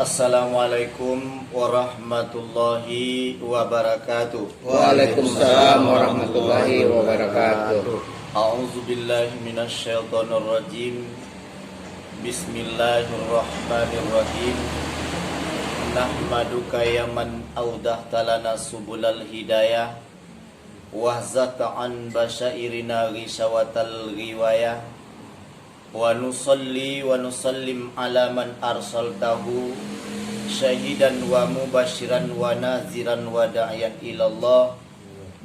Assalamualaikum warahmatullahi wabarakatuh. Waalaikumsalam warahmatullahi wabarakatuh. A'udzubillahi minasyaitonir rajim. Bismillahirrahmanirrahim. Nahmaduka ya man awdahta lana subulal hidayah wa zata'an basyairina ghishawatal riwayah wa nusalli wa nusallim ala man arsaltahu syahidan wa mubashiran wa naziran wa da'iyan ilallah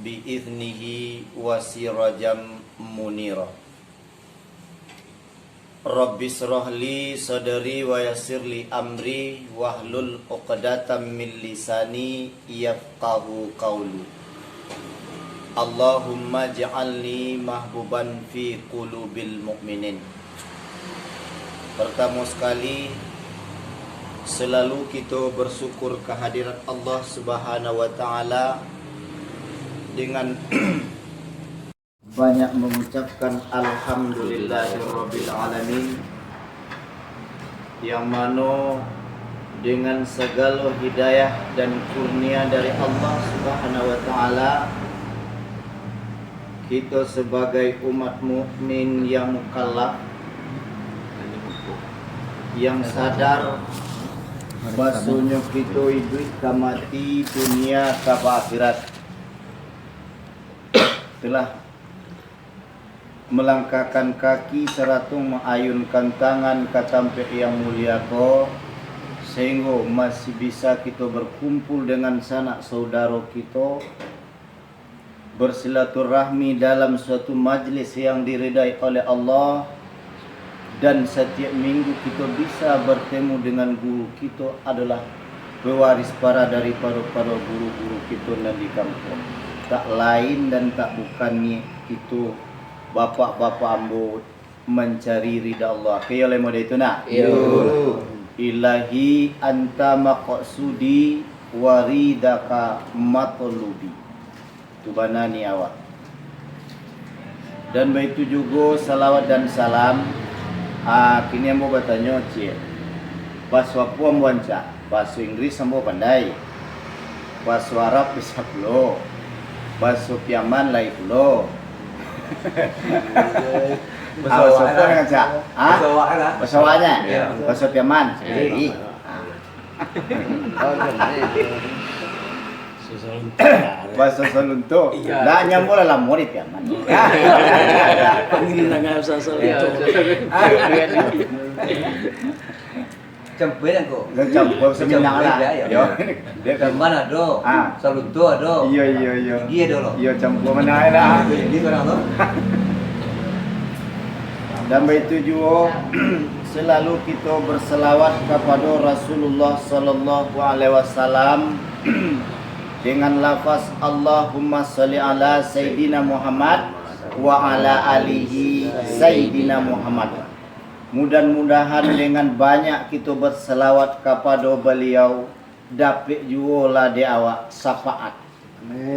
biiznihi wa sirajam munira. Rabbi srahli sadri wa yassirli amri wahlul 'uqdatam min lisani yafqahu qawli. Allahumma ja'alni mahbuban fi qulubil mu'minin. Pertama sekali, selalu kita bersyukur kehadiran Allah Subhanahu wa taala dengan banyak mengucapkan alhamdulillahirabbil alamin, yang mana dengan segala hidayah dan kurnia dari Allah Subhanahu wa taala, kita sebagai umat mukmin yang mukallaf, yang sadar bahwasanya kita hidup kamati dunia kapa akhirat, telah melangkahkan kaki serta mengayunkan tangan ke tempat yang mulia ko, sehingga masih bisa kita berkumpul dengan sanak saudara kita, bersilaturahmi dalam suatu majlis yang diridai oleh Allah. Dan setiap minggu kita bisa bertemu dengan guru kita adalah pewaris para daripada guru-guru kita di kampung. Tak lain dan tak bukannya itu bapak-bapak ambo mencari ridha Allah. Kaya oleh model itu nak. Ilahi anta maqsudi waridaka matlubi. Tubanani awak. Dan begitu juga salawat dan salam. Kini ambo bertanya cik, bahasa Papua ambo ancak, bahasa Inggris ambo pandai, bahasa Arab bisa pulo, bahasa Piaman lai pulo. Bahasa apa yang ancak? Bahasa awaknya? Bahasa Piaman? Jadi. Bahasa Salunto. Dah nyambung lah murid ya man. Panggil dengan bahasa Salunto. Campur aku. Campur seminang lah. Yo. Dia kan mana do? Salunto do. Iya. Dia do lo. Iya campur mana lah. Dia orang do. Dan begitu juga selalu kita berselawat kepada Rasulullah sallallahu alaihi wasallam dengan lafaz Allahumma sholli ala Sayyidina Muhammad wa ala alihi Sayyidina Muhammad. Mudah-mudahan dengan banyak kita berselawat kepada beliau dapat juga di awak syafaat.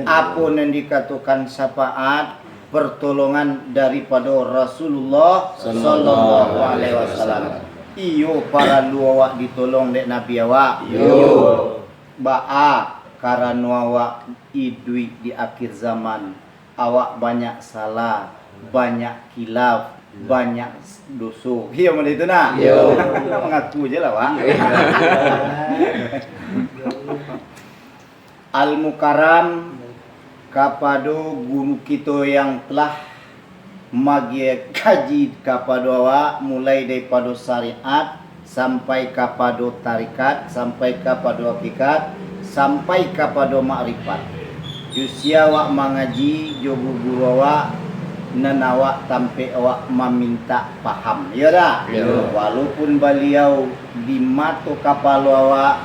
Apa yang dikatakan syafaat? Pertolongan daripada Rasulullah sallallahu alaihi wasallam. Iyo para lu awak ditolong dek Nabi awak. Yo. Ba'a karena awak hidup di akhir zaman, awak banyak salah, banyak khilaf, banyak dosa. Iya mana itu nak? Iya. Mengaku je lah wak. Al-Mukarram kepada guru kita yang telah magi kaji kepada awak mulai daripada syariat sampai kepada tarikat, sampai kepada hakikat, sampai kepada makrifat. Usia awak mengaji jogo guru awak nan awak sampai awak meminta paham. Ya dah. Walaupun beliau di mata kapal awak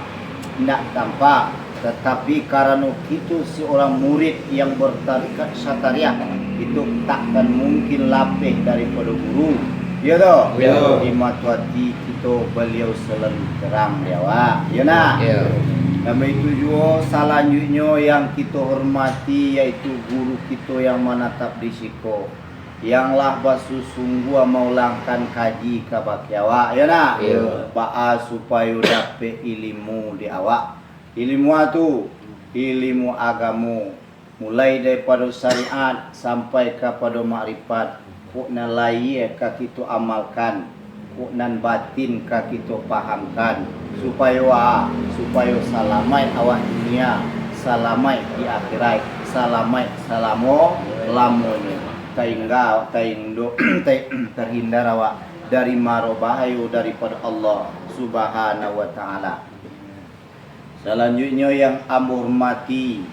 tidak tampak, tetapi karena itu seorang murid yang bertarikat syatariah itu takkan mungkin lapih daripada guru. Ya dah. Di mata hati kita beliau selalu terang dia awak. Ya nak. Dan itu juga selanjutnya yang kita hormati yaitu guru kita yang menatap di siko. Yanglah basusungguh maulangkan kaji ka baki awak ya nak. Ba'a supaya dapat ilmu di awak. Ilmu tu ilmu agamu mulai daripada syariat sampai kepada makrifat. Kok nalai ka kita amalkan, kok nan batin ka kita pahamkan supaya selamat awak dunia, selamat di akhirat, selamat selamo lamanya. Terhindar awak dari maro bahaya daripada Allah Subhanahu wa taala. Selanjutnya yang ambo hormati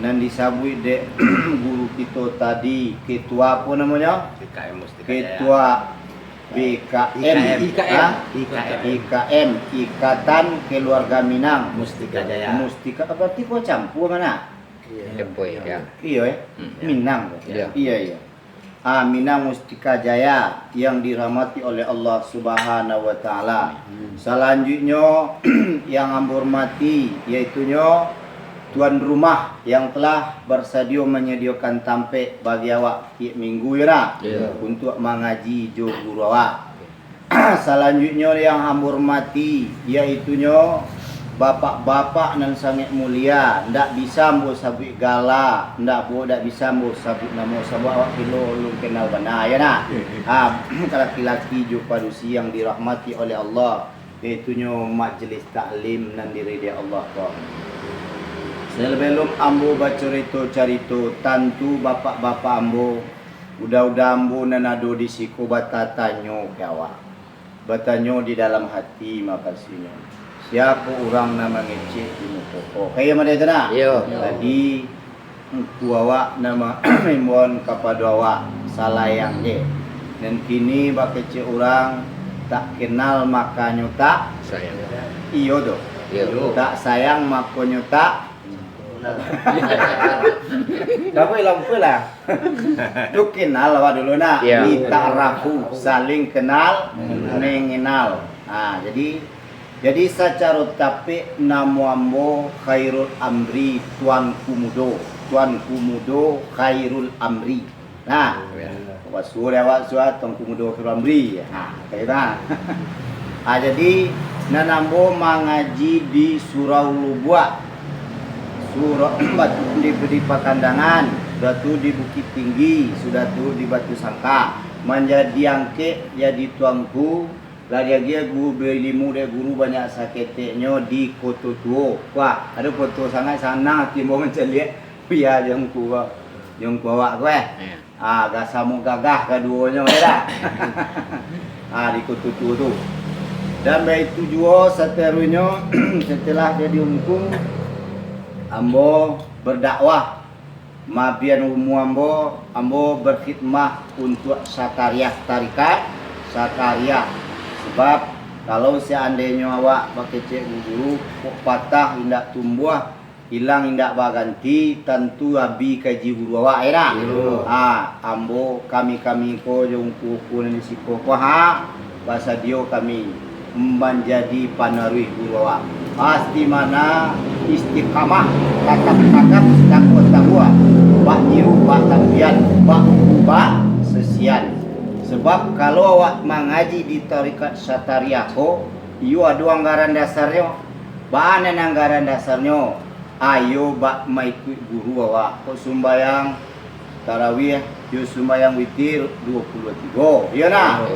nan disabui de guru kita tadi, ketua apa namanya? Ketua BKM IKM Ikatan Keluarga Minang Mustika Jaya. Mustika berarti kau campur mana? Iya Minang. Iya. Minang Mustika Jaya yang dirahmati oleh Allah Subhanahu wa taala. Selanjutnya yang ambo hormati yaitunya tuan rumah yang telah bersedia menyediakan tampek bagi awak tiap minggu ya untuk mengaji jo guru awak. Selanjutnya yang ambo hormati yaitunya bapak-bapak nan sangat mulia, ndak bisa mbo sabut gala, ndak bisa mbo sabut nama sabut awak kilo ulun kenal benar ya nak. Laki-laki jo padusi yang dirahmati oleh Allah, yaitunya majlis taklim nan diridai Allah kau. Sebelum ambo baca cerita tantu bapak-bapak ambo, udah ambo nan ado di siku batatanyo ke awak. Batanyo di dalam hati makasihnya. Siapa orang nama ngecek di muka kayak mana itu nak? Tadi ku awak nama imbon kepada awak salah yang je. Dan kini bak kecek orang tak kenal makanya tak sayang. Iyo doh. Tak sayang makanya tak. Tapi lampu lah. Tu kenal awak dulu nak. Ditarafu saling kenal, mengenal. Jadi secara tapi namo ambo khairul amri tuan kumudo khairul amri. Nah, wasura tuan kumudo khairul amri. Kayak jadi nanambo mengaji di surau Lubua. Surau batu di Pakandangan, sudah tu di Bukit Tinggi, sudah tu di Batu Sangka. Menjadi angke jadi tuanku. Lari dia guru berilmu dia guru banyak saketeknya di Kota Tua. Wah, ada foto sangat sana timbul menceliak biar yang kuat gue. Gasamu gagah keduanya dah. Di Kota Tua tu. Dan itu juga seterusnya setelah jadi hukum ambo berdakwah. Mabian umum ambo berkhidmah untuk sakariah tarikat, sakariah. Sebab kalau seandainya awak pakai cek guru kok patah indak tumbuh hilang indak baganti tentu abi kaji guru awak ya. Ambo kami ko jongku kunen siko ko bahasa dio kami menjadi panarui guru awak. Pasti mana istiqamah takap takwa bak nyiru bak tampian bak sesian. Sebab kalau awak mengaji di tarikat Satariako, iyo ada anggaran dasarnya. Bahan anggaran dasarnya. Ayo bak maikut guru awak. Kok sumbayang tarawih, yo sumbayang witir 23. Iya nak?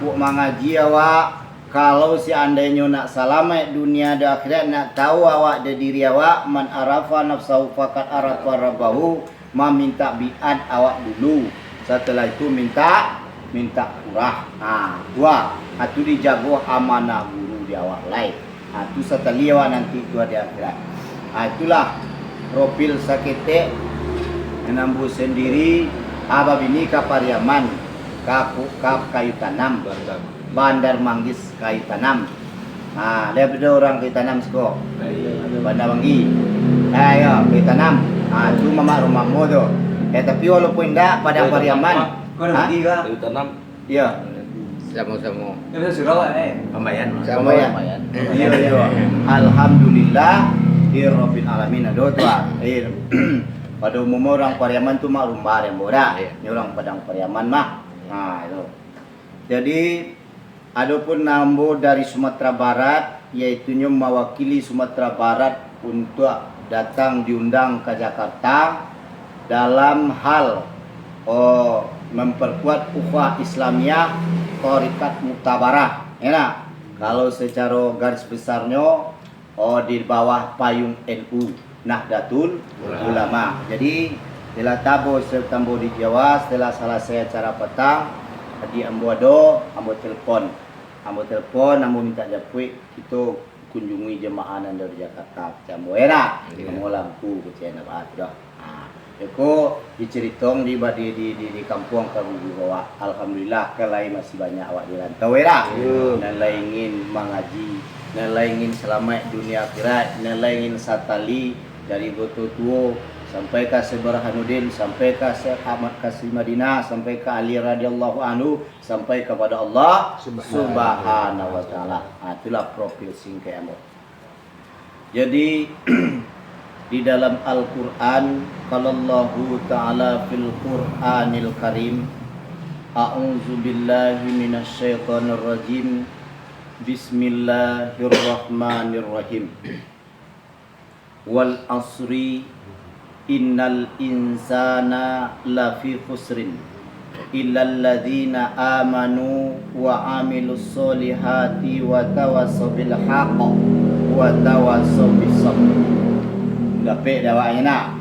Kok mengaji awak. Kalau seandainya nak selamat dunia dan akhirat, nak tahu awak dan diri awak, man arafa nafsahu faqad arafa rabbahu, meminta biat awak dulu. Setelah itu minta kurah. Dua, itu dijago amanah guru di awak lain. Itu setelah nanti itu di akhirat. Itulah profil sakete menambu sendiri abab ini ke Pariaman, kap kayu tanam, Bandar Manggis kayu tanam. Dia beda orang kayu tanam sekolah. Bandar Manggi. Kayu tanam. Itu mama rumahmu tu. Tapi walaupun tidak pada Pariaman. Kau nak pergi ke? Kayu tanam. Iya. Sama-sama. Ini surau pembayan. Iya. Alhamdulillah Rabbil alamin. Doa. Pada umumnya orang Pariaman tu mak rumah yang borak. Iya. Ini orang Padang Pariaman mah. Nah itu. Jadi adapun Nambo dari Sumatera Barat, yaitunya mewakili Sumatera Barat untuk datang diundang ke Jakarta dalam hal memperkuat ukhuwah Islamiyah Thariqat Muktabarah. Ya, kalau secara garis besarnya di bawah payung NU Nahdlatul Ulama. Jadi setelah tambo di Jawa, setelah selesai acara petang, di ambo telepon, ambo minta japui kita kunjungi jemaah dari Jakarta. Cambo era, ambo lampu kecil nak dah. Eko diceritong di kampung Kabubu bawa. Alhamdulillah kelai masih banyak awak di rantau era. Dan ingin mengaji, dan ingin selamat dunia akhirat, dan ingin satali dari Goto Tuo sampai ke Burhanuddin, sampai ke Syekh Ahmad Kasim Madinah, sampai ke Ali radhiyallahu anhu, sampai kepada Allah Subhanahu wa taala. Itulah profil singkat ambo. Jadi di dalam Al-Qur'an qala Allahu ta'ala fil Qur'anil Karim, a'udzu billahi minasyaitonir rajim, bismillahirrahmanirrahim, wal asri innal insana lafi khusrin illal ladzina amanu wa amilus solihati wa tawassaw bil haqq wa tawassaw bis sabr. Dapat dawaknya nak.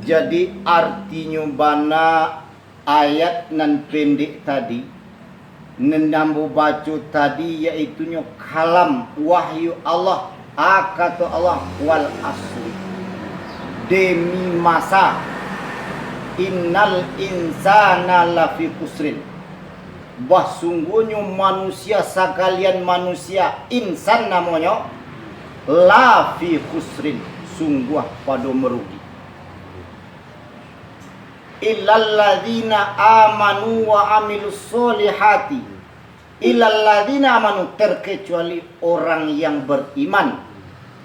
Jadi artinya bana ayat nan pendek tadi nambu baca tadi iaitunya kalam wahyu Allah, kata Allah, wal asri, demi masa, innal insana lafi khusrin, sungguhnya manusia sekalian manusia, insan namanya, lafi khusrin, sungguh pada merugi. Illal ladzina amanu wa amilus solihati, illal ladzina amanu, terkecuali orang yang beriman,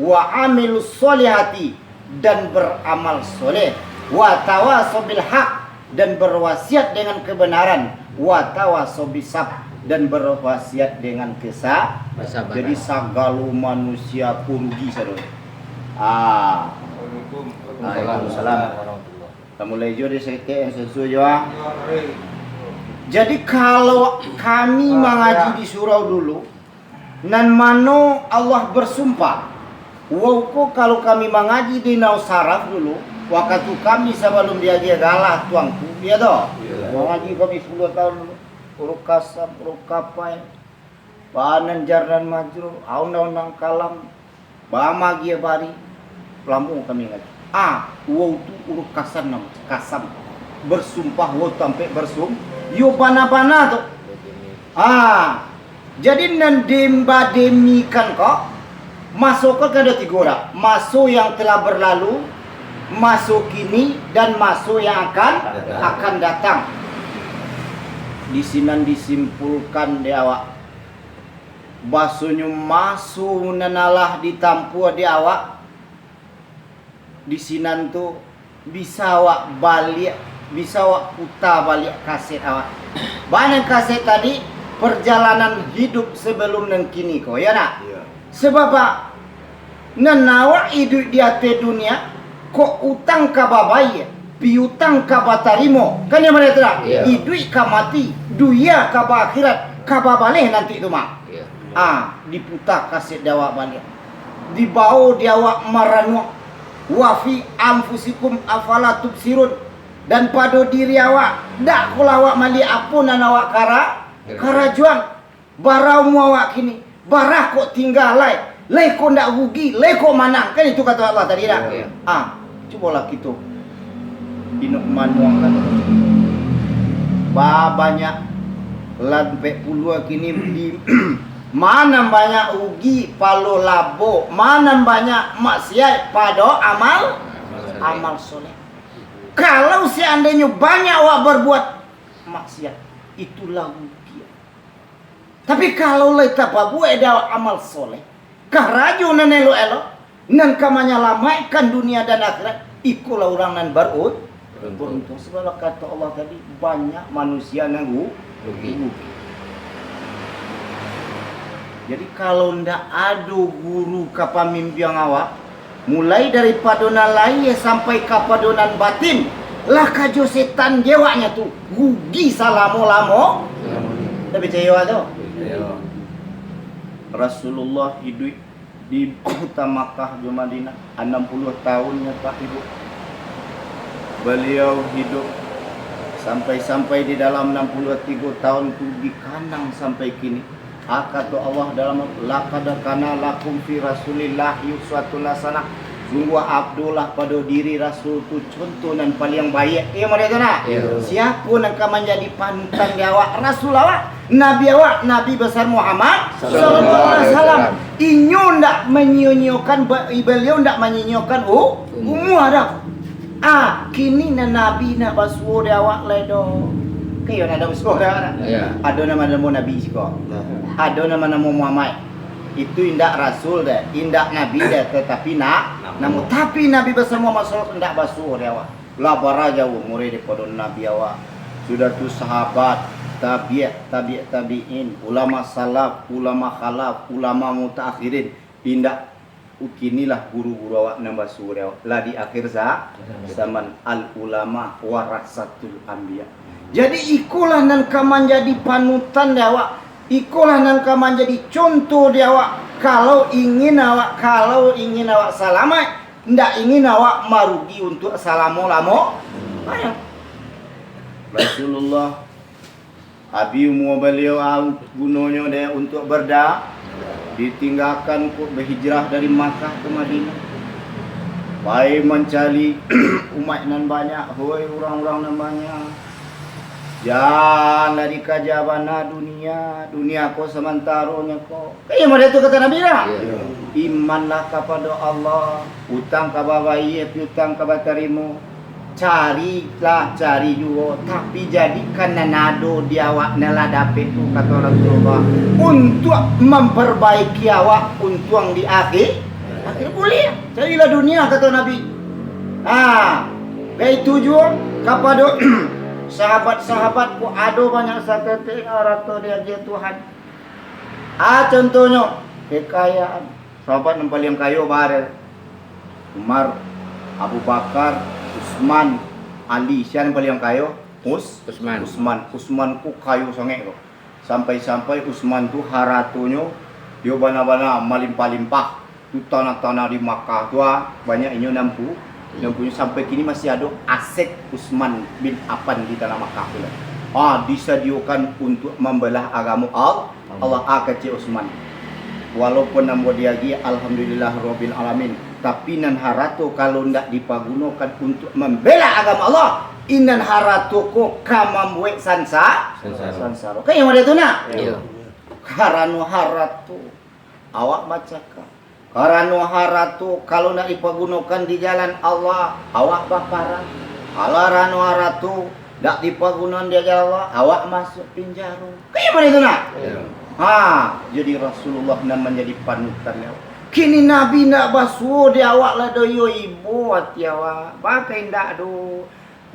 wa amilus solihati, dan beramal soleh, wa tawasaw bil haq, dan berwasiat dengan kebenaran, wa tawasaw bis sabr, dan berwasiat dengan kesabaran. Jadi segala manusia pun rugi saudara. Waalaikumsalam. Kamu lejo di sekte yang sesuai jawab. Jadi kalau kami mengaji di surau dulu, nan mano Allah bersumpah, wauko kalau kami mengaji di nau saraf dulu, waktu kami sebelum dia galah tuangku, dia doh. Mengaji kami 10 tahun dulu, uruk kasam, uruk kapai, panen jardan majrur, aun-aun kalam, bama gia bari, pelamu kami ngaji. Wow tu uruk kasam, bersumpah wow sampai yo bana-bana tu. Jadi nan demba demikan kok masuk ke ada 3 orang. Masuk yang telah berlalu, masuk kini, dan masuk yang akan datang. Di sini disimpulkan di awak. Basunya masuk nanalah ditampu di awak. Di sinan tu bisa awak balik, bisa awak putar balik kaset awak. Banyak kaset tadi perjalanan hidup sebelum dan kini kau ya nak. Sebab nan awak hidup di atas dunia kok utang ka babai, piutang ka batarimo. Kan yang mana tu tak? Hidup ka mati, dunia ka akhirat, ka babaleh nanti tu mak. Diputar kaset awak balik. Dibawa di awak maranuk. Wa fi anfusikum afala tubsirun, dan pada diri awak dak kula awak mali apunan awak karajuan barau mu awak kini barah kok tinggal lai kok ndak rugi kok manang, kan itu kata Allah tadi dah. Cubalah kita inuk manuangkan banyak lampe puluh kini di mana banyak ugi palo labo, mana banyak maksiat pada amal soleh. Kalau seandainya banyak awak berbuat maksiat, itulah ugi. Tapi kalau kita buat ada amal soleh, kah raju nan elo nan kamanya lamaikan dunia dan akhirat, ikulah orang nan beruntung. Sebab kata Allah tadi, banyak manusia yang rugi. Jadi kalau ndak ada guru kapamimpiang awak, mulai dari padonan lahir sampai ke padonan batin, lah kajo setan jewanya tu rugi salamo-lamo. Dah percaya tu? Rasulullah hidup di kota Makkah di Madinah 60 tahunnya Pak Ibu. Beliau hidup sampai di dalam 63 tahun itu di kandang sampai kini. Kata Allah dalam laqad kana lakum fi Rasulillah uswatun hasanah. Sungguh Abdullah pada diri Rasul tu contoh dan paling baik. Iya mereka nak. Siapa yang akan menjadi panutan di awak? Rasul awak, Nabi awak, Nabi besar Muhammad sallallahu alaihi wasallam. Inyo ndak menyionyokan beliau ndak menyionyokan umur dah. Kini na Nabi na basuh di awak ledo. Kayo na ada basuh dah. Ada nama Nabi juga. Ada nama Muhammad. Itu indak Rasul dah, indak Nabi dah, tetapi namun tapi Nabi besar Muhammad sallallahu indak basuh dia awak. Lah bara jauh murid daripada Nabi awak. Sudah tu sahabat, tabi'in, ulama salaf, ulama khalaf, ulama mutaakhirin, indak ukinilah guru-guru awak nan basuh dia awak. Lah di akhir zaman al ulama warasatul anbiya. Jadi ikulah nan kaman jadi panutan dia awak. Ikulah nangka menjadi contoh dia awak. Kalau ingin awak selamat, ndak ingin awak marugi untuk salamo-lamo. Rasulullah abi umur beliau gunanya dia untuk berda, ditinggalkan berhijrah dari Makkah ke Madinah. Baik mencari umat nan banyak, hoi orang-orang nan banyak. Jangan di kajabana dunia ko sementaranya ko. Kayak mana itu kata Nabi lah. Imanlah kepada Allah, utang kababai, utang kabatarimu. Cari juga, tapi jadikan nado di awak nela dapet tu kata Rasulullah untuk memperbaiki awak untung di akhir boleh. Carilah dunia kata Nabi. Kayak itu juga kepada sahabat-sahabatku ada banyak sakit atau dia Tuhan. Contohnya kekayaan. Sahabat yang paling kaya bareng Umar, Abu Bakar, Utsman, Ali. Siapa yang paling kaya? Utsman ku kaya sangat tu. Sampai Utsman tu haratonya dia bana-bana melimpah-limpah. Tu tanah-tanah di Makkah tu banyak inyo nampu. Yang punya sampai kini masih ada aset Utsman bin Affan di tanah Makkah tu. Disediakan untuk membelah agama Allah kecil Utsman. Walaupun nama dia lagi alhamdulillah rabbil alamin, tapi nan harato kalau ndak dipagunakan untuk membela agama Allah, inan harato ko kamamwe sansara. Kayak yang ada tu nak? Iya. Karano harato awak macaka. Karano harato kalau nak dipagunakan di jalan Allah, awak bakara. Kalau rano harato ndak dipagunakan di jalan Allah, awak masuk penjara. Kayak mana itu nak? Iya. Jadi Rasulullah nak menjadi panutannya. Kini Nabi nak basuh dia awak lah doyo ibu hati awak. Pakai ndak do.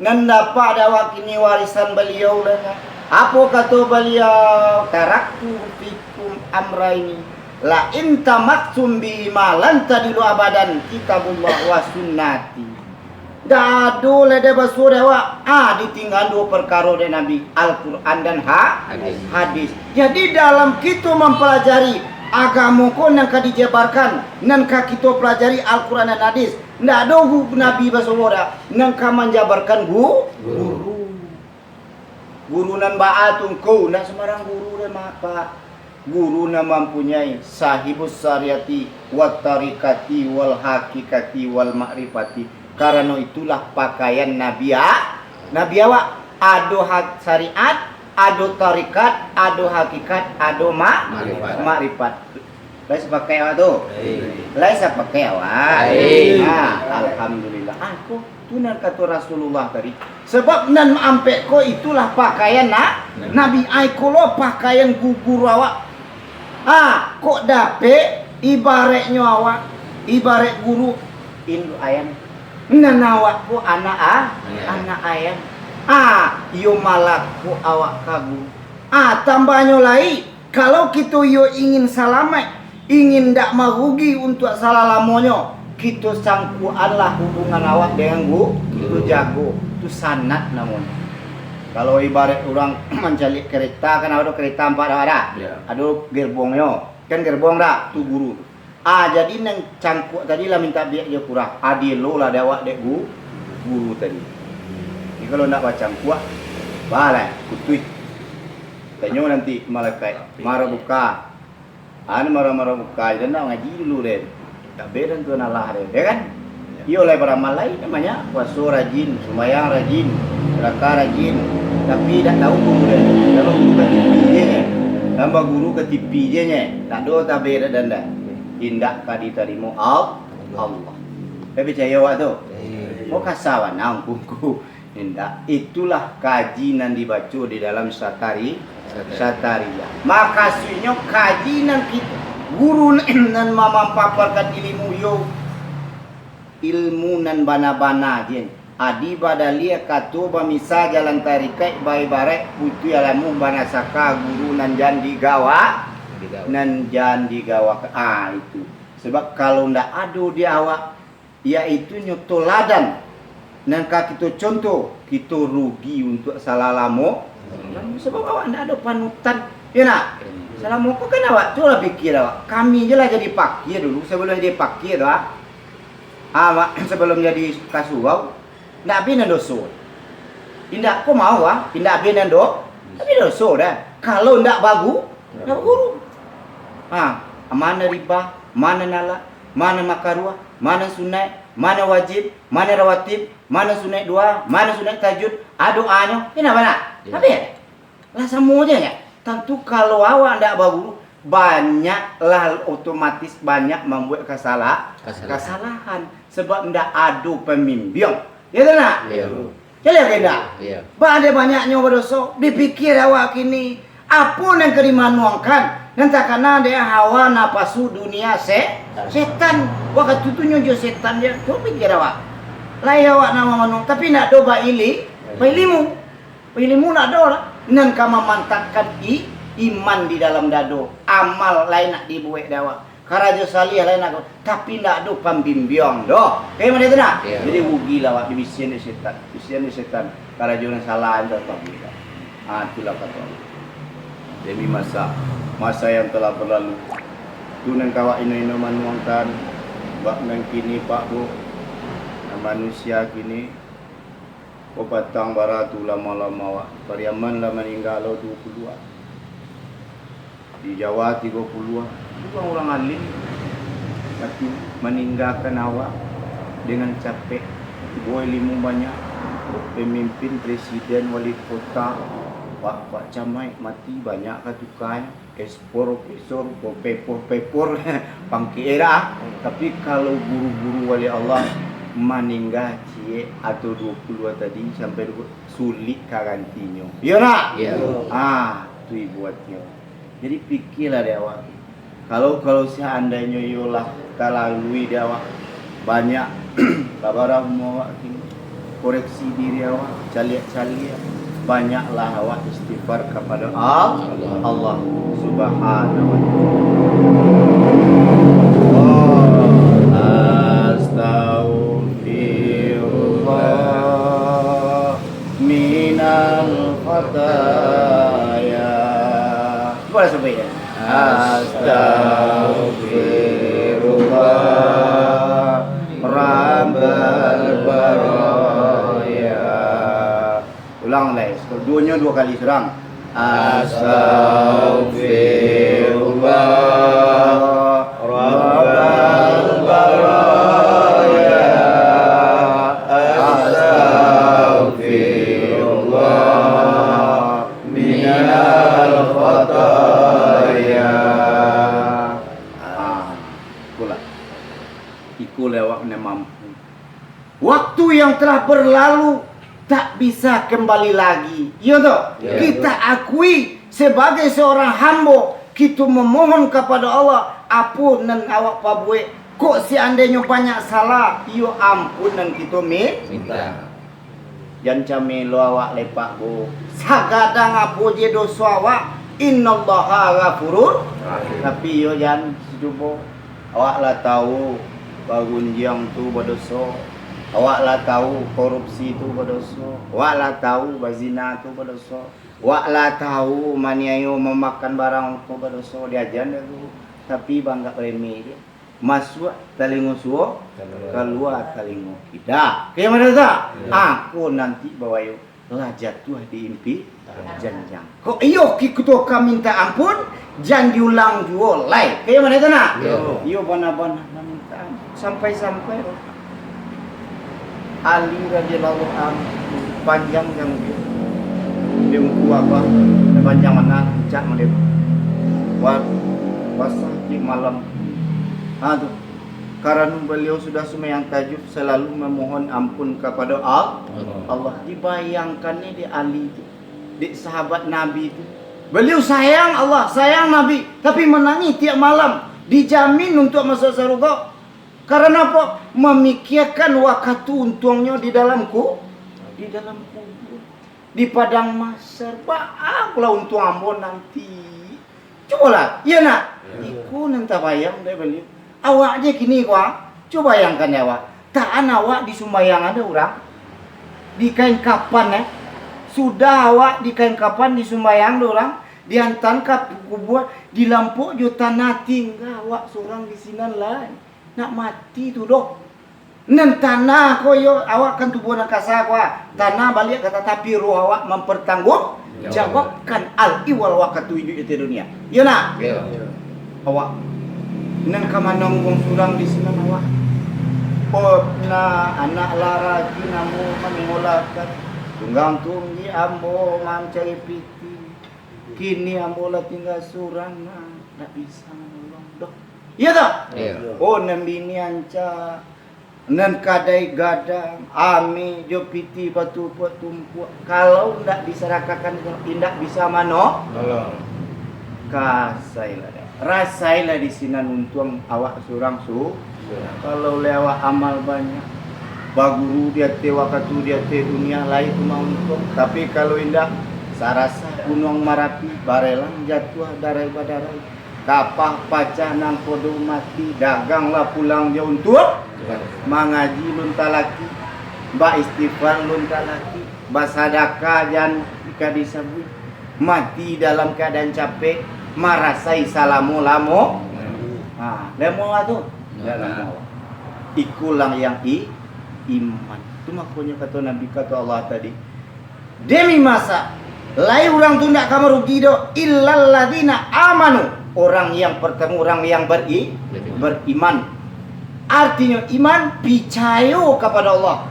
Nan dapat awak kini warisan beliau lah. Apa kata beliau? Taraktu fikum amraini. La in tamaktum bi malan tadilu abadan kitabullah wa sunnati. Dado le de basuh dewa ditinggal dua perkara dari Nabi, Al-Quran dan hadis. Jadi dalam kita mempelajari agama ko nang ka dijabarkan, nang ka kita pelajari Al-Quran dan hadis. Ndak ada Nabi basuh ora nang ka menjabarkan guru nan ba'atun ko ndak sembarang guru dan apa. Guru na mempunyai sahibus syariati wat tariqati wal hakikati wal ma'rifati. Karena itulah pakaian Nabi awak ada hak syariat, ada tarikat, ada hakikat, ada ma'rifat. Laisa pakai awak tu. Laisa pakai awak. Alhamdulillah. Aku tunan kata Rasulullah tadi. Sebab nan ampe ko itulah pakaian Nabi ai ko lo pakaian guru awak. Kok dape ibaratnya awak, ibarat guru Indo ayam. Nan awak ku anak ayam. Yo malaku awak kagu. Tambahnya lagi, kalau kita yo ingin selamat, ingin tak merugi untuk salah lamonyo, kita sangkuanlah hubungan awak dengan kita jago. Itu sanat namun. Kalau ibarat orang mencari kereta, kan ada kereta 4 ada. Ada gerbongnya. Kan gerbong dah tu guru. Jadi nang cangkuk tadi lah minta biak dia kurang. Dia lo lah dawak dek guru tadi. Ni kalau nak baca cangkuk, balai kutui. Tanya nanti malaikat marah buka. Marah buka. Dan nak ngaji dulu deh. Tak beda tu nalah deh, ya kan? Ia oleh beramal lain namanya puasa rajin, sembahyang rajin, sedekah rajin. Tapi tak tahu kemudian kalau guru ke TV nya, tambah guru ke TV nya, tak do tak beda dan dah. Tindak ka diterima Allah. Tapi percaya awak tu? Mau kasawan angkungku. Tindak itulah kajian dibaca di dalam Satariyah. Makasihnya kajian kita guru nan mamampaparkan ilmu nan bana-bana jen. Adi badalia katuba misa jalan tarikai bai barek putu alamu bana saka guru nan jan digawa itu. Sebab kalau ndak adu di awak yaitu nyotoladan nan kita contoh kita rugi untuk salah lamo. Sebab awak ndak ada panutan. Ya nak? Salah moko kan awak tu lah pikir awak. Kami je lah jadi pakir dulu sebelum jadi pakir tu sebelum jadi kasuau. Ndak bina dosa. Indak kau mau indak bina tapi dosa dah. Kalau ndak bagu, ndak guru. Mana riba, mana nala, mana makaruah, mana sunat, mana wajib, mana rawatib, mana sunat dua, mana sunat tahajud, doanya. Kenapa nak? Tapi lah semua je ya. Tentu kalau awak ndak bagu, banyaklah otomatis banyak membuat kesalahan sebab ndak adu pembimbing. Ya tak? Ya. Jelas ke tak? Ya. Ada banyaknya berdosa. Dipikir awak kini apa yang kerima nuangkan. Nanti karena dia hawa napasu dunia setan. Waktu itu nyuju setan dia. Coba pikir awak. Lai awak nama manung. Tapi nak doba ilmu. Ilmu nak doa. Nan kama mantapkan iman di dalam dado. Amal lain nak dibuat dawa. Karajo salih lain nak, tapi nak ada pembimbing doh. Kayak mana tu nak? Yeah. Jadi rugi lah awak bisian setan. Karajo yang salah anda tak boleh. Itulah kata. Demi masa yang telah berlalu. Tunan kawak ino manuangkan, bak nang kini pak bu, manusia kini. Patang baratu lama-lama wak. Pariaman lah meninggal 22. Di Jawa 30. Bukan orang alim, tapi meninggalkan awak dengan capek. Boy ilmu banyak, pemimpin, presiden, wali kota, pak camai mati banyak katukan, ekspor, pepor, pangkira. Tapi kalau guru-guru wali Allah meninggal atau 22 tadi sampai sulit karantinyo. Ya nak? Ya. Tu buatnya. Jadi pikirlah dia awak. Kalau seandainya yolah kalalui dia awak banyak kabar awak koreksi diri awak, caliak banyaklah awak istighfar kepada Allah Subhanahu wa taala. Astaghfirullah minal khataya. Boleh sampai ya? Astaghfirullah Rabbal baraya. Ulang lagi, duanya 2 kali serang. Astaghfirullah Rabbal baraya. Astaghfirullah minal khataya. Iku lewat mampu. Waktu yang telah berlalu tak bisa kembali lagi. Ya toh? Yeah. Kita akui sebagai seorang hamba, kita memohon kepada Allah, apa nan awak pabuat Kok seandainya banyak salah, iyo ampun dan kita Minta. Jan camelo awak lepak bu. Sagadang apa je dosa awak, innallaha ghafurur. Tapi yo jan sejubo. Awak lah tahu bagunjang tu berdosa. Awak lah tahu korupsi tu berdosa. Awak lah tahu bazina tu berdosa. Awak lah tahu maniayo memakan barang tu berdosa. Diajan dah tu. Tapi bangga remeh dia. Masuk telingo suo, keluar telingo kita. Kayak mana tak? Aku nanti bawa yo lah jatuh di impi janjang. Kok iyo kita minta ampun, jangan diulang jual lai. Kayak mana tak nak? Iyo bana-bana minta sampai-sampai Ali radhiyallahu anhu panjang yang dia muku apa panjang mana cak mana pasah di malam. Tuh. Karena beliau sudah sembahyang tahajud selalu memohon ampun kepada Allah. Dibayangkan nih di Ali itu, di sahabat Nabi itu. Beliau sayang Allah, sayang Nabi, tapi menangis tiap malam. Dijamin untuk masuk surga. Karena apa? Memikirkan waktu untungnya di dalam kubur, di padang mahsyar. Baaklah untung ambo nanti. Cobalah, iya nak. Iku nanti bayang deh beliau. Awak je kini kuah, coba bayangkan ya awak. Tak awak di Sumbayang ada orang di kain kapan sudah awak di kain kapan di Sumbayang ada orang dihantar ke kubur di Lampuk jo tanah tinggal awak seorang di sini lain nak mati tu doh. Nan tanah koyo awak kan tubuh nak kasar kuah tanah balik kata tapi roh awak mempertanggung jawabkan al iwal waktu hidup di dunia. Ya nak? Awak nang kamanong wong surang di sini awak. Na anak laraki namu maningolakan. Tunggang tunggi ambo mancari piti. Kini ambo lah tinggal surang tak bisa menolong dok. Iya tak? Oh nan bini anca. Nan kadai gadang. Ami jo piti batu buat tumpuk. Kalau ndak diserakakan tindak bisa mano. Kasailah. Rasailah di sini untung awak surang kalau lewat amal banyak baguru dia te waktu dia te dunia lain cuma untung tapi kalau indah sarasa gunung Marapi barelang jatuh darai badarai kapah pacah nang podo mati daganglah pulang dia untuk mengaji luntalaki ba istighfar luntalaki ba sedekah jan jika disebut mati dalam keadaan capek marasai salamu lamo. Lemo tu. Ikulang yang iman. Itu makanya kata Nabi kata Allah tadi. Demi masa lai orang tu ndak kamu rugi do illal ladina amanu. Orang yang bertemu orang yang beriman. Artinya iman percaya kepada Allah.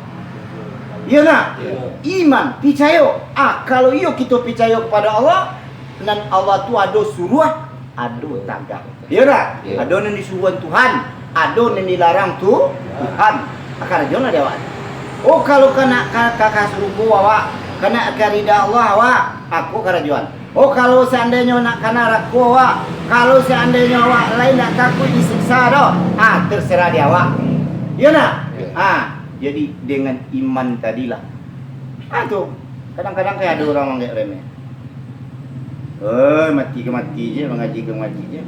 Ya nak? Iman percaya. Kalau iyo kita percaya kepada Allah dan Allah tu ada suruh, ada tagak. Ya tak? Ada yang disuruh Tuhan, ada yang dilarang Tuhan. Akan jangan dia awak. Oh kalau kena kakak suruh awak, kena karida Allah awak, aku karajuan. Oh kalau seandainya nak kena raku awak, kalau seandainya awak lain nak takut disiksa doh, terserah dia awak. Ya nak? Jadi dengan iman tadilah. Tu kadang-kadang kayak ada orang yang remeh. Mati ke mati je, mengaji ke mengaji je.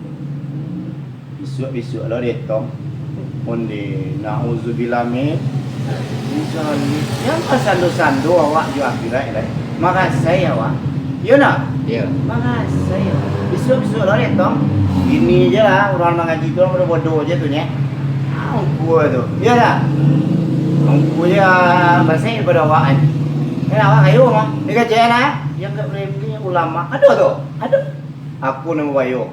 Besok lah dia tong. Onde na'udzubillah min zalim. Yang pasando-sando awak jo akhirat dah. Makasih awak. Ya nak? Ya. Makasih. Besok lah dia tong. Ini je lah orang mengaji tu orang bodoh je tu nya. Angku tu. Ya tak? Angku je bahasa daripada awak. Awak kayu mah. Dia kata lah. Yang tak berani ulama ada tu, ada. Aku nama bayo,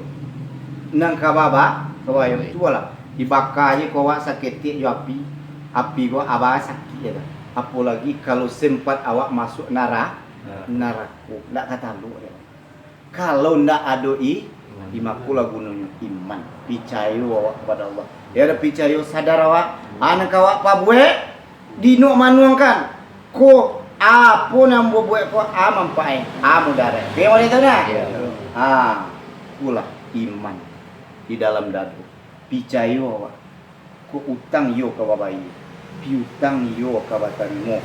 nang kababa, kabayo. Cuba lah, dibakar je kau awak sakit je api kau abah sakit je. Apalagi kalau sempat awak masuk neraka, nak kata lu. Kalau nak ada imakulah gunanya iman, percaya awak kepada Allah. Ya ada percaya sadar awak, anak awak pabue, dino manuangkan, ko apa yang buat kau mampai, mudara. Kau boleh tahu tak? Pula iman di dalam dadu. Percaya awak. ku utang yo ka babai. Piutang yo ka batanmu.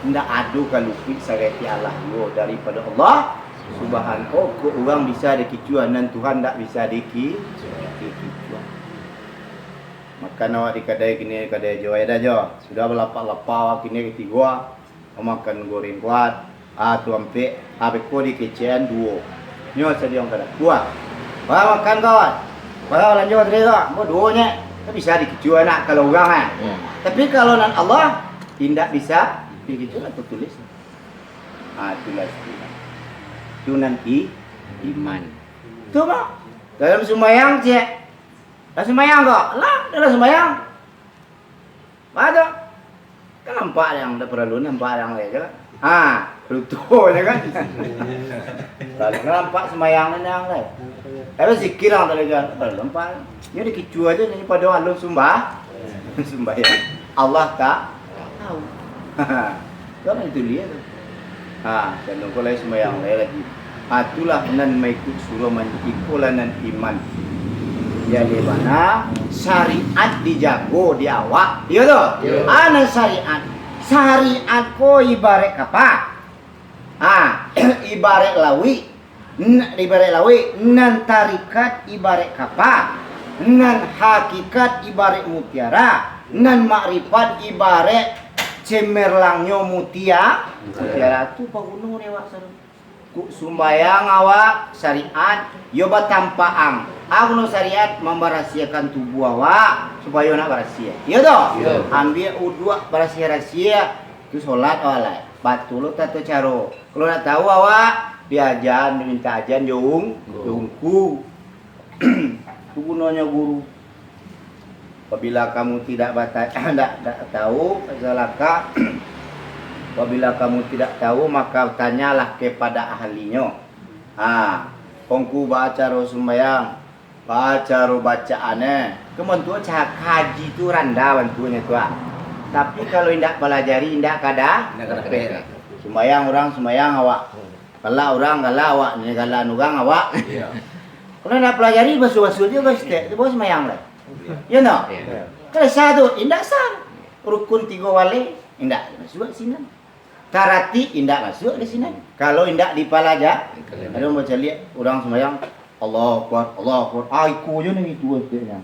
Ndak adu ka lupi sareti Allah yo daripada Allah Subhanahu ku orang bisa dikicuan dan Tuhan ndak bisa dikicuan. Makan awak di kedai kini kedai jo ada jo. Sudah berlapa-lapa kini ketiga makan goreng kuat. Tu ampe ko di kecian duo. Nyo sediang kada. Dua. Makan kawan. Kalau lanjut tadi tu, dua nya. Bisa dikicuan nak kalau orang Tapi kalau nan Allah tidak bisa dikicuan atau tulis. Tulis. Itu nanti iman. Tu mak. Dalam sembahyang cek. Dalam sembahyang kok? Lah, dalam sembahyang. Ada. Kan nampak yang dah perlu nampak yang lain kan? Betul kan? Kalau nampak sembahyang yang lain. Tapi zikir yang tadi kan, nampak. Ini dikicu aja ni pada alun sembahyang. Allah tak tahu. Kan itu dia tu. Dan kalau lain sembahyang lain lagi. Itulah nan mengikut surah mengikulah nan iman. Jadi mana syariat dijago di awak, iya tu? Ana syariat. Syariat ko ibarat apa? Ibarat lawi. Ibarat lawi. Nan tarikat ibarat apa? Nan hakikat ibarat mutiara. Nan makrifat ibarat cemerlangnya mutiara tu pagunung rewak saru. Ku sumbayang awak syariat yo batampaang. Aku no syariat memberahasiakan tubuh awak supaya nak berasia. Iya toh? Ambil uduk berasia-rasia tu solat awak. Batul tato caro. Kalau nak tahu awak diajan minta ajan jongku. Itu gunanya guru. Apabila kamu tidak tahu salahkah apabila kamu tidak tahu maka tanyalah kepada ahlinya. Kongku baca ro sembayang, baca ro bacaannya. Kementua cak haji tu randa bantunya tua. Tapi kalau indak pelajari indak kada. Sembayang orang sembayang awak. Kalau orang kalau awak ni kalau orang awak. Kalau nak pelajari basuh-basuh dia pasti bos sembayang lah. Ya no. Kalau satu indak sah. Rukun 3 wali indak masuk sini. Tarati indak masuk di sini. Kalau indak dipalaja, ada baca lihat orang sembahyang Allah Akbar. Ikunya ni itu artinya.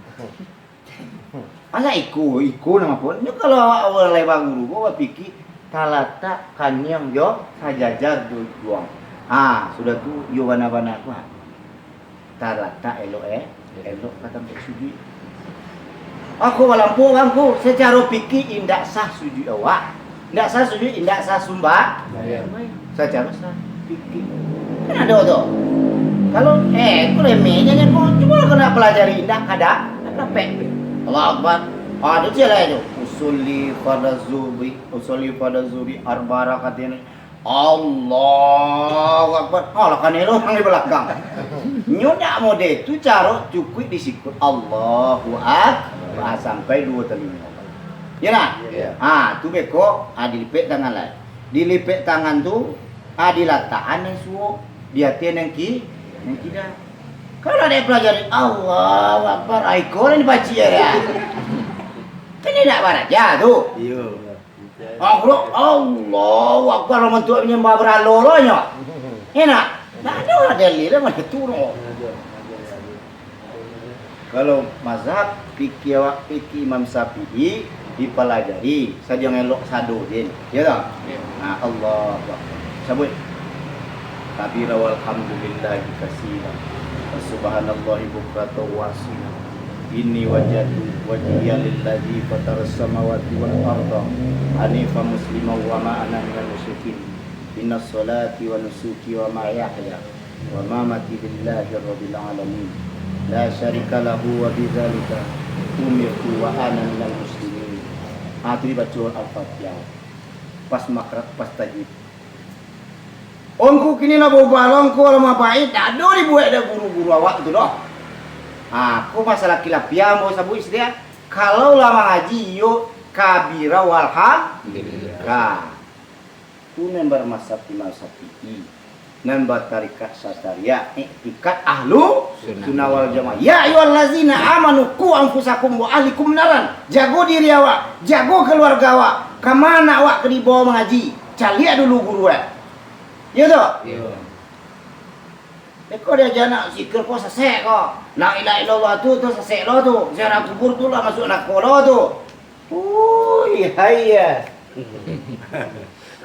Masa iku nama pun. Ni kalau orang lewat guru gua fikir talata kanyang yo sajajar duang. Sudah tu yo bana-bana ku. Talata elok kata sujud. Aku walampu aku secara fikir indak sah sujud awak. Tidak sah sujud, tidak sah sumbah. Secara sah fikir. Kan ada tu. Kalau aku remehnya kan cuma kena pelajari indah kada pek. Allah Akbar. Ada je lah itu. Usuli pada zuri arba rakaat ini. Allah Akbar. Allah kan elo orang di belakang. Nyodak mode tu cara cukup disikut Allahu Akbar sampai 2 telinga. Ya nak? Tu beko, dilipet tangan lah. Dilipet tangan tu, dilataan yang suo, diatin yang kida. Kalau ada pelajari Allah Akbar, kau ni baca ya. Kan tidak baraja tu. Iya. Allah Akbar, orang tu menyembah berhaloronya. Ya nak? Tak ada orang dalil lah mana tu. Kalau mazhab fikih Imam Syafi'i dipelajari saja ngelok sadu din ya tak Allah sebut kabira walhamdulillahi katsiran subhanallahi bukratan wasila inni wajhatu wajhiya lillazi fataras samawati wal arda hanifa musliman wa ma ana minal musyrikin innas salati wa nusuki wa mahyaya wa mamati lillahi rabbil alamin la syarika lahu wa bidzalika umirtu wa ana minal muslimin. Itu dibaca Al-Fatihah. Pas makrat, pas tajwid. Ongku kini nak bawa balong ku lama baik. Tak ada dibuat ada guru-guru awak tu doh. Aku masalah kilapia mau sabu istri. Kalau lama ngaji yo kabira walham. Tu member masab Imam Syafi'i. nan batarikat sataria ikat ahlu sunnah wal jamaah. Ya ayyuhallazina amanu qu anfusakum wa ahlikum naran. Jago diri awak, jago keluarga awak. Kamana awak ke di bawah mengaji? Cari dulu guru ya toh? Iya. Kau dia jangan zikir kau sesek kau. La ilaha illallah tu sesek lo tu. Ziarah kubur tu lah masuk neraka lo tu. Iya.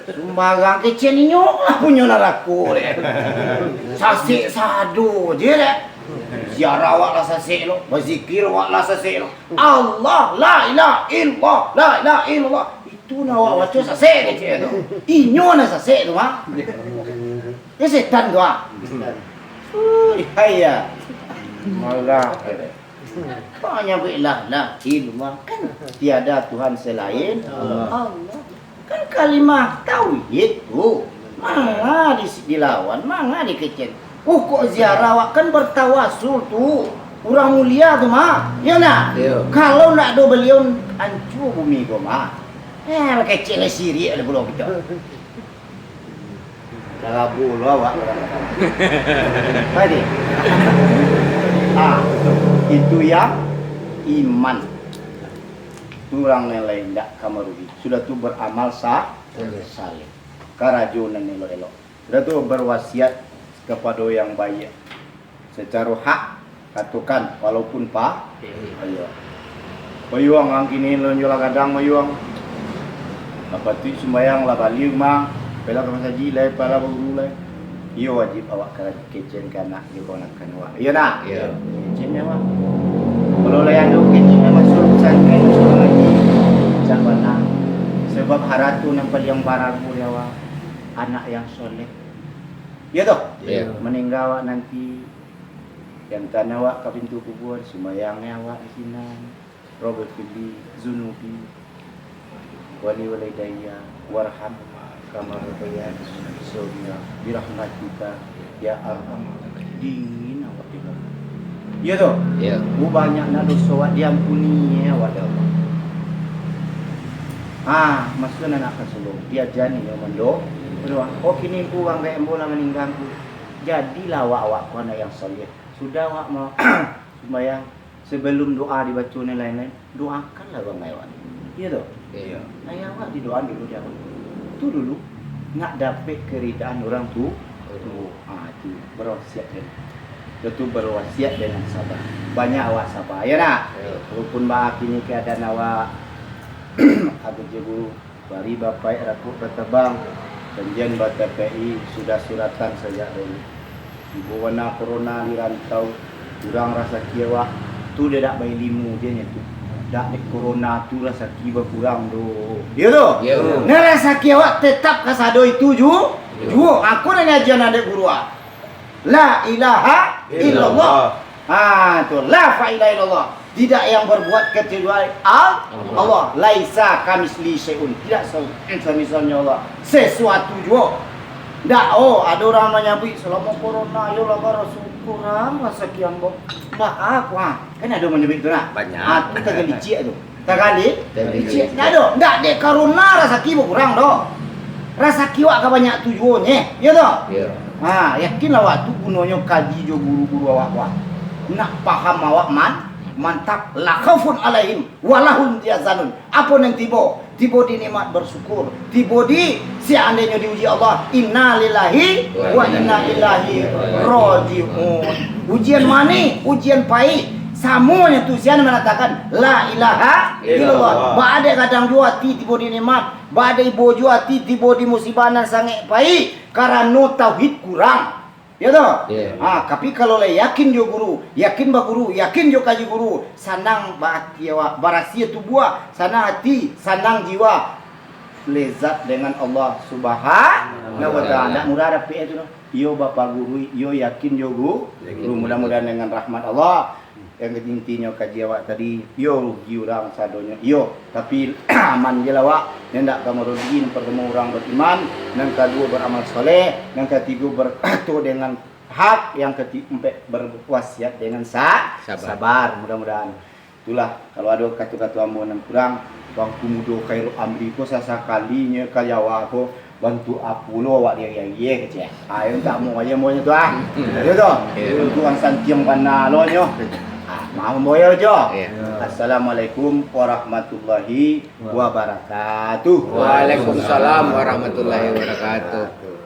Sembarang kecil ni nyok lah punya neraka deh. Sesek sadu je deh. Ziarah awak lah sesek lo. Berzikir awak lah sesek lo. Allah la ilaha illallah. La ilaha illallah. Itu nak awak baca sesek kecil tu. Inyo nak sesek tu ha. Dia setan tu ha. Iya. Malah. Banyak bilah la illallah kan tiada Tuhan selain Allah. Kan kalimah tauhid tu. Mangga dilawan, mangga dikecil. Kok ziarah awak kan bertawasul tu. Orang mulia tu mah. Ya nak? Kalau nak do beliau hancur bumi ko mah. Kecil siri ada pulau kita. Dah bulu awak. Tadi. Itu yang iman. Turang yang lain tak kamarugi. Sudah tu beramal saleh. Karajunan elok-elok. Sudah tu berwasiat kepada yang baik. Secara hak katakan walaupun ayo. Mayuang ang kini lonjol kadang mayuang. Apa tu sembayang lah balik mah. Pela ke masaji lai para guru lai. Iyo wajib awak kecen kanak di konakan awak. Iya nak? Iya. Kecennya awak. Kalau layan do kecen masuk pesantren lagi. Jangan sebab haratu yang paling barang mulia awak anak yang soleh. Iya toh? Iya. Meninggal awak nanti yang tanah awak ke pintu kubur sembayangnya awak di sini. Robert Fili Zunubi wali walidayya warham kama rabbayani shaghira birahmatika ya arhamar dingin awak di bawah. Iya toh? Iya. Banyak nak dosa awak diampuni awak dah. Maksudnya nak kasih dia jani yang mendo. Oh kini ku orang kayak bola meninggalku. Jadilah awak ku anak yang soleh. Sudah awak mau sembahyang sebelum doa dibaca ni lain-lain, doakanlah bang awak. Iya toh? Iya. Ayah awak didoa dulu dia. Tu dulu nak dapat keridaan orang tu. Itu berwasiat dengan. Itu berwasiat dengan sabar. Banyak awak sabar. Ya nak? Walaupun bah kini keadaan awak ada jebu bari bapai rakuk bertebang penjen BTPI sudah suratan sejak dulu. Ibu warna corona di rantau kurang rasa kiawak tu dia tak bayi limu dia tu. Dak di corona tu rasa kiwa kurang do. Dia tu. Nah rasa kiawak tetap kasado itu ju. Aku nak ajar adik guru la ilaha illallah. Tu la fa ilaha illallah. Tidak yang berbuat kecuali Allah. Laisa kamisli syai'un. Tidak semisalnya Allah. Sesuatu juga. Tak, ada orang menyebut selama corona ayolah syukur rasa kian bok. Tak aku kan ada menyebut tu nak. Banyak. Tu tak kali cik tu. Tak kali cik. Tak ada. Tak dek corona rasa kian kurang doh. Rasa kiwak ke banyak tujuannya. Ya toh? Iya. Yakinlah waktu gunanya kaji jo guru-guru awak. Nak paham awak mantap la khaufun alaihim walahum yazanun. Apa yang tiba di nikmat bersyukur, tiba di seandainya diuji Allah, inna lillahi wa inna ilaihi rajiun. Ujian mana? Ujian pahit. Samuanya tu siapa mengatakan la ilaha illallah. Ba'da kadang jua tiba di nikmat, ba'da ibu jua tiba di musibah nan sangat pahit karena tauhid kurang. Ya toh? Tapi kalau le yakin jo guru, yakin ba guru, yakin jo kaji guru, sanang bahagia awak, barasia tubuh, sanang hati, sanang jiwa, lezat dengan Allah Subhanahu wa taala. Nak mudah dapat itu. Yo bapa guru, yo yakin jo guru, mudah-mudahan dengan rahmat Allah. Yang intinya kaji awak tadi, yo rugi orang sadonya, yo tapi aman je lah awak. Yang tak kamu rugi, pertama orang beriman, yang kedua beramal soleh, yang ketiga berkatu dengan hak, yang keempat berwasiat dengan sabar. Mudah-mudahan itulah kalau ada kata-kata ambo yang kurang, waktu mudo khairu amri ko sasakalinya kayawa ko bantu apulo awak dia ye kecil. Ayo tak mau aja mau tu ah. Ya tu. Tu kan santiam kana lo nyo. Maaf boyo jo. Assalamualaikum warahmatullahi wabarakatuh. Waalaikumsalam warahmatullahi wabarakatuh.